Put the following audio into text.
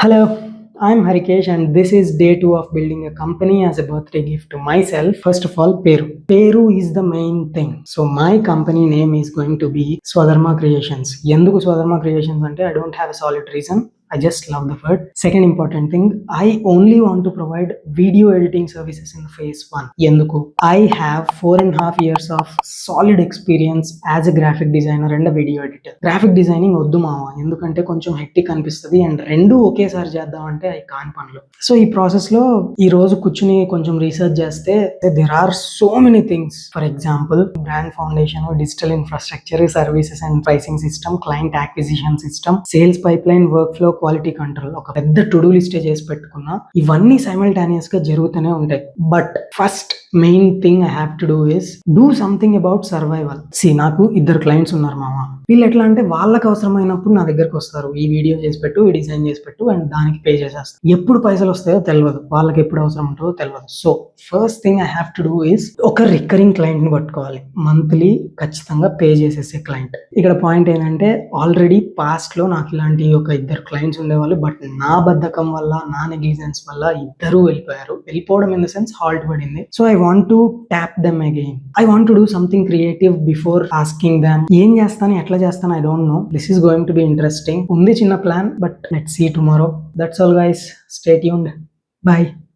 Hello, I'm Harikesh and this is day 2 of building a company as a birthday gift to myself. First of all, Peru. Peru is the main thing. So my company name is going to be Swadharma Creations. ఎందుకు Swadharma Creations అంటే I don't have a solid reason. I just love the word. Second important thing, I only want to provide video editing services in phase 1. ఎందుకు? I have 4.5 years of solid experience as a graphic designer and a video editor. Graphic designing వద్దు మావా, ఎందుకంటే కొంచెం hectic అనిపిస్తుంది and రెండు ఒకేసారి చేద్దామంటే అవి కాని పనులు. సో ఈ ప్రాసెస్ లో ఈ రోజు కూర్చుని కొంచెం రీసెర్చ్ చేస్తే there are so many things. For example, brand foundation, digital infrastructure, services and pricing system, client acquisition system, sales pipeline, workflow, quality control, ఒక పెద్ద టు డూ లిస్ట్ చేసి పెట్టుకున్నా. ఇవన్నీ సైమల్టేనియస్ గా జరుగుతూనే ఉంటాయి. But first main thing I have to do is do something about survival. నాకు ఇద్దరు క్లయింట్స్ ఉన్నారు మామ. వీళ్ళు ఎట్లా అంటే వాళ్ళకి అవసరమైనప్పుడు నా దగ్గరకు వస్తారు, ఈ వీడియో చేసి పెట్టు, ఈ డిజైన్ చేసి పెట్టు అండ్ దానికి పే చేసేస్తారు. ఎప్పుడు పైసలు వస్తాయో తెలియదు, వాళ్ళకి ఎప్పుడు అవసరం ఉంటుందో తెలియదు. So first thing I have to do is ఒక రికరింగ్ క్లయింట్ ని పట్టుకోవాలి, మంత్లీ ఖచ్చితంగా పే చేసేసే క్లయింట్. ఇక్కడ పాయింట్ ఏంటంటే ఆల్రెడీ పాస్ట్ లో నాకు ఇలాంటి ఒక ఇద్దరు క్లయింట్స్ ఉండేవాళ్ళు. బట్ నా బద్ధకం వల్ల, నా నెగ్లిజెన్స్ వల్ల ఇద్దరు వెళ్ళిపోయారు. వెళ్ళిపోవడం ఇన్ ద సెన్స్ హాల్ట్ పడింది. So I want to tap them again. I want to do something creative before asking them. ఏం చేస్తాను, ఎట్లా చేస్తాను, I don't know. This is going to be interesting. ఉంది చిన్న plan, but let's see tomorrow. That's all guys, stay tuned. By.